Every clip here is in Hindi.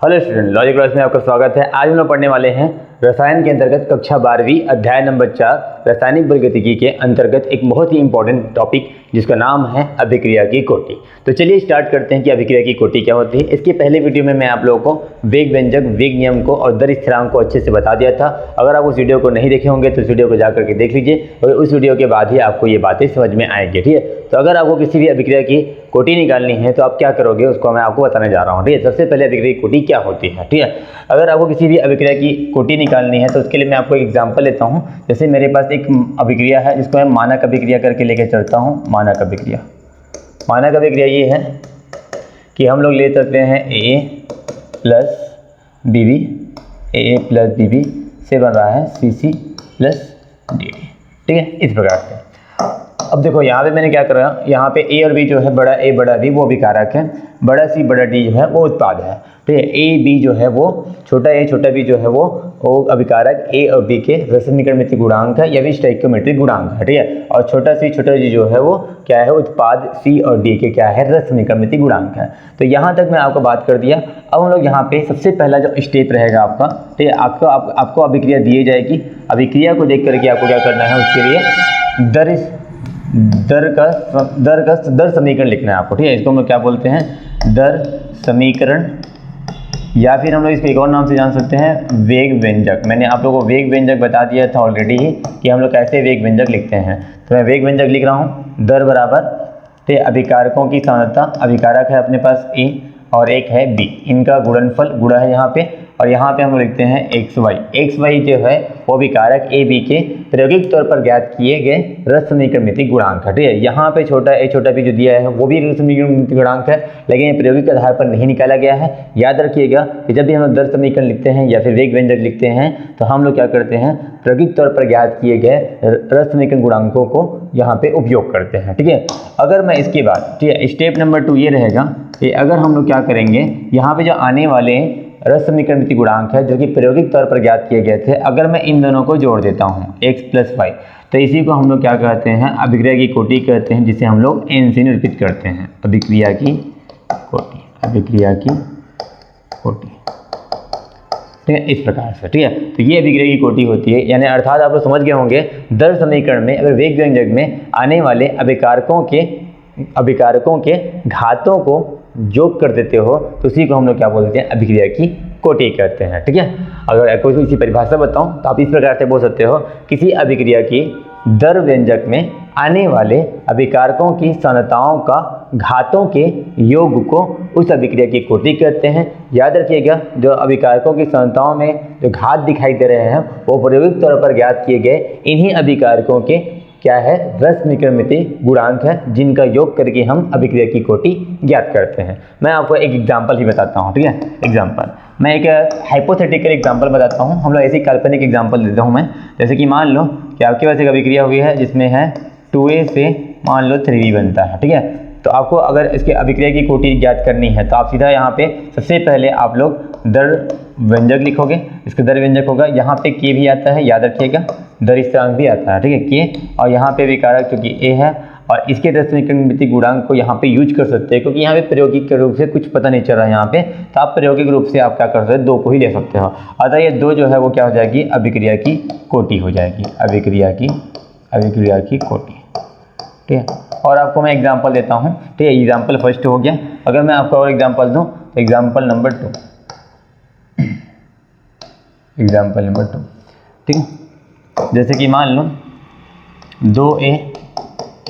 हेलो स्टूडेंट, लॉजिक क्लास में आपका स्वागत है। आज हम लोग पढ़ने वाले हैं रसायन के अंतर्गत कक्षा 12वीं अध्याय नंबर 4 रासायनिक बलगतिकी के अंतर्गत एक बहुत ही इंपॉर्टेंट टॉपिक जिसका नाम है अभिक्रिया की कोटि। तो चलिए स्टार्ट करते हैं कि अभिक्रिया की कोटि क्या होती है। इसके पहले वीडियो में मैं आप लोगों को वेग व्यंजक, वेग नियम को और दर स्थिरांक को अच्छे से बता दिया था। अगर आप उस वीडियो को नहीं देखे होंगे तो उस वीडियो को जाकर के देख लीजिए और उस वीडियो के बाद ही आपको ये बातें समझ में आएंगी। ठीक है, तो अगर आपको किसी भी अभिक्रिया की कोटि निकालनी है तो आप क्या करोगे उसको मैं आपको बताने जा रहा हूँ। ठीक है, सबसे पहले अभिक्रिया की कोटि क्या होती है। ठीक है, अगर आपको किसी भी अभिक्रिया की कोटि निकालनी है तो उसके लिए मैं आपको एक एग्जांपल लेता हूँ। जैसे मेरे पास एक अभिक्रिया है जिसको मैं मानक अभिक्रिया करके लेके चलता हूँ। मानक अभिक्रिया ये है कि हम लोग ले सकते हैं AA प्लस BB से बन रहा है CC प्लस DD। ठीक है, इस प्रकार से। अब देखो यहाँ पे मैंने क्या करा, यहाँ पे A और B जो है, बड़ा A बड़ा B वो अभिकारक है, बड़ा C बड़ा D जो है वो उत्पाद है। ठीक है, A B जो है वो छोटा A छोटा B जो है वो अभिकारक A और B के रस समीकरण गुणांक है या फिर स्टोइकियोमेट्रिक गुणांक है। ठीक है, और छोटा C छोटा G जो है वो क्या है, उत्पाद C और D के क्या है, रस समीकरण गुणांक है। तो यहाँ तक मैं आपको बात कर दिया। अब हम लोग यहाँ पे सबसे पहला जो स्टेप रहेगा आपका, ठीक है, आपको अभिक्रिया दी जाएगी। अभिक्रिया को देख करके आपको क्या करना है, उसके लिए दर समीकरण लिखना है आपको। ठीक है, इसको हम लोग क्या बोलते हैं, दर समीकरण, या फिर हम लोग इसको एक और नाम से जान सकते हैं, वेग व्यंजक। मैंने आप लोगों को वेग व्यंजक बता दिया था ऑलरेडी ही कि हम लोग कैसे वेग व्यंजक लिखते हैं। तो मैं वेग व्यंजक लिख रहा हूँ। दर बराबर, तो अभिकारकों की सांद्रता, अभिकारक है अपने पास A और एक है B, इनका गुणनफल गुणा है यहाँ पे, और यहाँ पे हम लिखते हैं XY जो है वो अभिकारक A B के प्रायोगिक तौर पर ज्ञात किए गए रस समीकरण गुणांक है। ठीक है, यहाँ पे छोटा A छोटा B जो दिया है वो भी रस समीकरण गुणांक है, लेकिन ये प्रायोगिक आधार पर नहीं निकाला गया है। याद रखिएगा कि जब भी हम लोग दर समीकरण लिखते हैं या फिर वेग व्यंजक लिखते हैं तो हम लोग क्या करते हैं, प्रायोगिक तौर पर ज्ञात किए गए रस समीकरण गुणांकों को यहाँ पे उपयोग करते हैं। ठीक है, अगर मैं इसके बाद, ठीक है, स्टेप नंबर 2 ये रहेगा कि अगर हम लोग क्या करेंगे, यहाँ पे जो आने वाले रस समीकरण गुणांक है जो कि प्रायोगिक तौर पर ज्ञात किए गए थे, अगर मैं इन दोनों को जोड़ देता हूँ x प्लस वाई, तो इसी को हम लोग क्या कहते हैं, अभिक्रिया की कोटि कहते हैं, जिसे हम लोग n से निरूपित करते हैं। अभिक्रिया की कोटि, ठीक है, इस प्रकार से। ठीक है, तो ये अभिक्रिया की कोटि होती है। यानी अर्थात आप लोग समझ गए होंगे, दर समीकरण में अगर वेग व्यंजक में आने वाले अभिकारकों के घातों को योग कर देते हो तो उसी को हम लोग क्या बोलते हैं, अभिक्रिया की कोटि कहते हैं। ठीक है, अगर कोई इसी परिभाषा बताऊं तो आप इस प्रकार से बोल सकते हो, किसी अभिक्रिया की दर व्यंजक में आने वाले अभिकारकों की सांद्रताओं का घातों के योग को उस अभिक्रिया की कोटि कहते हैं। याद रखिएगा, जो अभिकारकों की सांद्रताओं में जो घात दिखाई दे रहे हैं वो प्रायोगिक तौर पर ज्ञात किए गए इन्हीं अभिकारकों के क्या है, रस समीकरण गुणांक है, जिनका योग करके हम अभिक्रिया की कोटि ज्ञात करते हैं। मैं आपको एक एग्जांपल ही बताता हूँ। ठीक है, एग्जांपल, मैं एक हाइपोथेटिकल एग्जांपल बताता हूँ। हम लोग ऐसी काल्पनिक एग्जांपल देता हूँ मैं। जैसे कि मान लो कि आपके पास एक अभिक्रिया हुई है जिसमें है 2A से मान लो 3B बनता है। ठीक है, तो आपको अगर इसके अभिक्रिया की कोटि ज्ञात करनी है तो आप सीधा यहाँ पे सबसे पहले आप लोग दर व्यंजक लिखोगे। इसका दर व्यंजक होगा, यहाँ पे K भी आता है, याद रखिएगा, दर स्थिरांक भी आता है। ठीक है, K, और यहाँ पे अभिकारक क्योंकि A है, और इसके रस समीकरण गुणांक को यहाँ पे यूज कर सकते हैं क्योंकि यहाँ पे प्रायोगिक रूप से कुछ पता नहीं चल रहा है यहाँ पे, तो आप प्रायोगिक रूप से आप क्या कर सकते हैं, 2 को ही ले सकते हो। अतः ये 2 जो है वो क्या हो जाएगी, अभिक्रिया की कोटि हो जाएगी, अभिक्रिया की कोटि। ठीक है, और आपको मैं एग्जांपल देता हूँ। ठीक है, एग्जांपल फर्स्ट हो गया। अगर मैं आपको और एग्जांपल दूँ तो एग्जांपल नंबर 2, ठीक है, जैसे कि मान लो 2A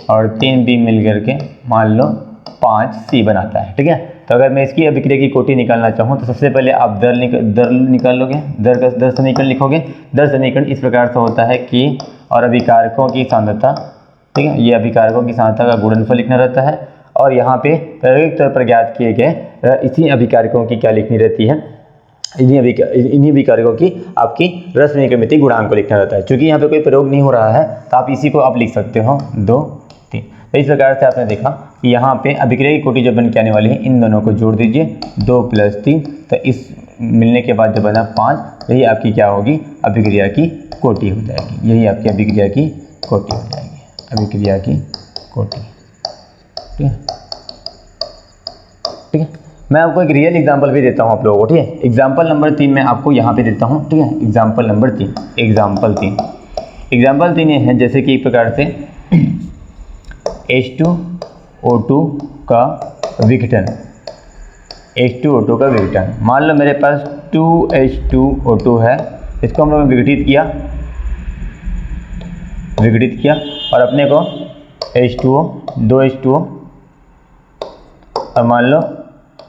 और 3B मिल करके मान लो 5C बनाता है। ठीक है, तो अगर मैं इसकी अभिक्रिया की कोटि निकालना चाहूँ तो सबसे पहले आप दर निकालोगे, दर समीकरण लिखोगे। दर समीकरण इस प्रकार से होता है कि और अभिकारकों की सांद्रता, ठीक है, ये अभिकारकों की सांद्रता का गुणनफल लिखना रहता है, और यहाँ पे प्रायोगिक तौर पर ज्ञात किए गए इसी अभिकारकों की क्या लिखनी रहती है, इन्हीं अभिकारकों की आपकी रस समीकरण गुणांक को लिखना रहता है। क्योंकि यहाँ पे कोई प्रयोग नहीं हो रहा है तो आप इसी को आप लिख सकते हो 2, 3। तो इस प्रकार से आपने देखा कि यहाँ पे अभिक्रिया की कोटि जो बन के आने वाली है, इन दोनों को जोड़ दीजिए, 2 + 3, तो इस मिलने के बाद जो बना 5, यही आपकी क्या होगी, अभिक्रिया की कोटि हो जाएगी। यही आपकी अभिक्रिया की कोटि हो जाएगी, अभिक्रिया की कोटि। ठीक है, मैं आपको एक रियल एग्जांपल भी देता हूँ आप लोगों को, ठीक है। एग्जांपल नंबर 3 मैं आपको यहाँ पे देता हूँ, ठीक है। एग्जांपल नंबर 3, एग्जांपल 3 ये है जैसे कि एक प्रकार से H2O2 का विघटन, H2O2 का विघटन। मान लो मेरे पास 2H2O2 है, इसको हम लोगों ने विघटित किया और अपने को H2O, 2H2O और मान लो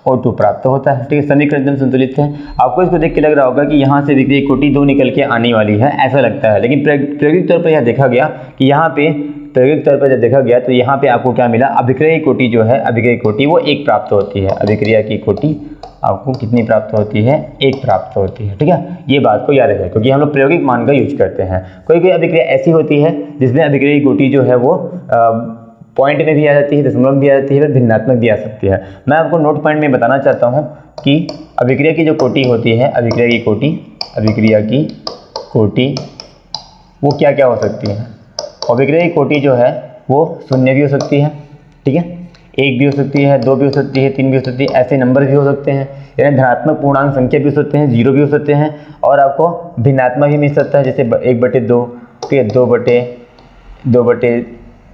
O2 प्राप्त होता है, ठीक है। समीकरण एकदम संतुलित है। आपको इसको देख के लग रहा होगा कि यहाँ से विक्रिय कोटि 2 निकल के आने वाली है, ऐसा लगता है, लेकिन प्रायोगिक तौर पर यह देखा गया कि यहाँ पे प्रायोगिक तौर पर जब देखा गया तो यहाँ पे आपको क्या मिला, अभिक्रिया की कोटि जो है, अभिक्रिया की कोटि वो 1 प्राप्त होती है। अभिक्रिया की कोटि आपको कितनी प्राप्त होती है, 1 प्राप्त होती है, ठीक है। ये बात को याद रखें क्योंकि हम लोग प्रायोगिक मान का यूज करते हैं। कोई अभिक्रिया ऐसी होती है जिसमें अभिक्रिया की कोटि जो है वो पॉइंट में भी आ जाती है, दशमलव में भी आ जाती है, भिन्नात्मक भी आ सकती है। मैं आपको नोट पॉइंट में बताना चाहता हूँ कि अभिक्रिया की जो कोटि होती है, अभिक्रिया की कोटि वो क्या क्या हो सकती है। अभिक्रिया की कोटि जो है वो 0 भी हो सकती है, ठीक है, 1 भी हो सकती है, 2 भी हो सकती है, 3 भी हो सकती है, ऐसे नंबर भी हो सकते हैं, यानी धनात्मक पूर्णांक संख्या भी हो सकते हैं, 0 भी हो सकते हैं, और आपको भिन्नात्मक भी मिल सकता है, जैसे 1/2, ठीक है,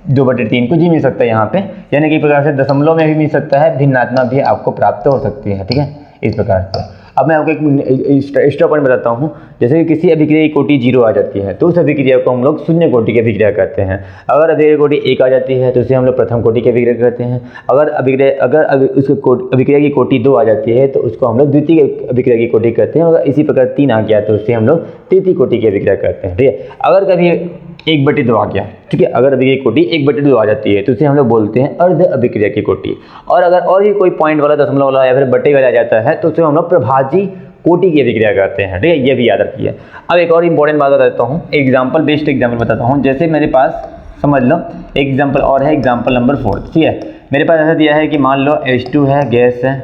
2/3 कुछ भी मिल सकता है यहाँ पे, यानी कि एक प्रकार से दशमलव में भी मिल सकता है, भिन्नात्मक भी आपको प्राप्त हो सकती है, ठीक है, इस प्रकार से। अब मैं आपको एक एक्स्ट्रा पॉइंट बताता हूँ, जैसे कि किसी अभिक्रिया की कोटि 0 आ जाती है तो उस अभिक्रिया को हम लोग शून्य कोटि की अभिक्रिया करते हैं। अगर अभिक्रिया कोटि 1 आ जाती है तो उसे हम लोग प्रथम कोटि की अभिक्रिया करते हैं। अगर अभिक्रिया की कोटि 2 आ जाती है तो उसको हम लोग द्वितीय अभिक्रिया की कोटि करते हैं। अगर इसी प्रकार 3 आ गया तो उससे हम लोग तृतीय कोटि की अभिक्रिया करते हैं, ठीक है। अगर कभी 1/2 आ गया, ठीक है, अगर अभिक्रिया की कोटि 1/2 आ जाती है तो उसे हम लोग बोलते हैं अर्ध अभिक्रिया की कोटि। और अगर और भी कोई पॉइंट वाला, दशमलव वाला या फिर बट्टे वाला आ जाता है तो उसे हम लोग प्रभाजी कोटि की अभिक्रिया करते हैं, ठीक है, ये भी याद रखिए। अब एक और इंपॉर्टेंट बात बता देता हूँ, एग्जाम्पल बेस्ड एग्जाम्पल बताता हूँ। जैसे मेरे पास समझ लो एक एग्जाम्पल और है, एग्जाम्पल नंबर 4, ठीक है। मेरे पास ऐसा दिया है कि मान लो H2 है, गैस है,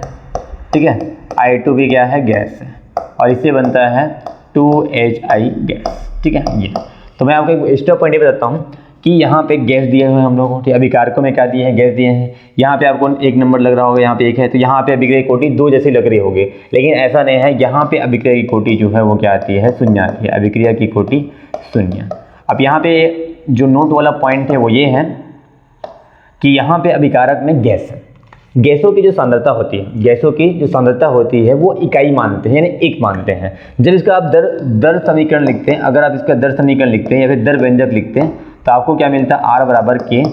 ठीक है, I2 भी क्या है, गैस है, और इससे बनता है 2HI गैस, ठीक है। ये तो मैं आपको एक एक्स्ट्रा पॉइंट बताता हूँ कि यहाँ पे गैस दिए हुए हैं हम लोगों को, अभिकारकों में क्या दिए हैं, गैस दिए हैं। यहाँ पे आपको 1 नंबर लग रहा होगा, यहाँ पे 1 है, तो यहाँ पे अभिक्रिया की कोटि 2 जैसी लग रही होगी, लेकिन ऐसा नहीं है। यहाँ पे अभिक्रिया की कोटि जो है वो क्या आती है, 0 आती है, अभिक्रिया की कोटि 0। अब यहाँ पे जो नोट वाला पॉइंट है वो ये है कि यहाँ पे अभिकारक में गैस है। गैसों की जो सांद्रता होती है, वो इकाई मानते हैं, यानी 1 मानते हैं। जब इसका आप दर समीकरण लिखते हैं, अगर आप इसका दर समीकरण लिखते हैं या फिर दर व्यंजक लिखते हैं तो आपको क्या मिलता है, R बराबर K,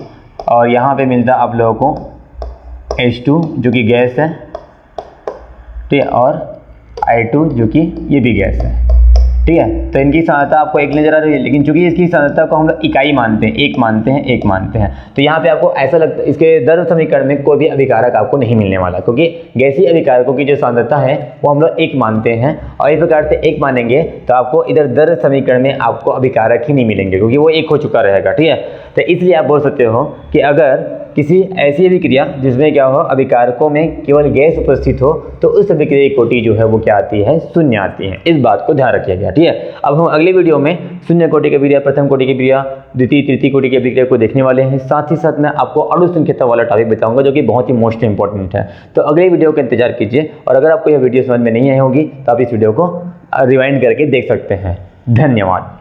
और यहाँ पे मिलता है आप लोगों को H2 जो कि गैस है, ठीक है, और I2 जो कि ये भी गैस है, ठीक है। तो इनकी सांद्रता आपको 1 नजर आ रही है, लेकिन चूंकि इसकी सांद्रता को हम लोग इकाई मानते हैं, 1 मानते हैं, तो यहाँ पे आपको ऐसा लगता है इसके दर समीकरण में कोई भी अभिकारक आपको नहीं मिलने वाला, क्योंकि गैसीय अभिकारकों की जो सांद्रता है वो हम लोग 1 मानते हैं, और इस प्रकार से 1 मानेंगे तो आपको इधर दर समीकरण में आपको अभिकारक ही नहीं मिलेंगे, क्योंकि वो 1 हो चुका रहेगा, ठीक है। तो इसलिए आप बोल सकते हो कि अगर किसी ऐसी अभिक्रिया जिसमें क्या हो, अभिकारकों में केवल गैस उपस्थित हो, तो उस अभिक्रिया की कोटि जो है वो क्या आती है, 0 आती है। इस बात को ध्यान रखिएगा, ठीक है। अब हम अगले वीडियो में शून्य कोटि की अभिक्रिया, प्रथम कोटि की अभिक्रिया, द्वितीय तृतीय कोटि की अभिक्रिया को देखने वाले हैं। साथ ही साथ मैं आपको अणु संख्या वाला टॉपिक बताऊंगा जो कि बहुत ही मोस्ट इंपॉर्टेंट है। तो अगले वीडियो का इंतजार कीजिए, और अगर आपको यह वीडियो समझ में नहीं आई होगी तो आप इस वीडियो को रिवाइंड करके देख सकते हैं। धन्यवाद।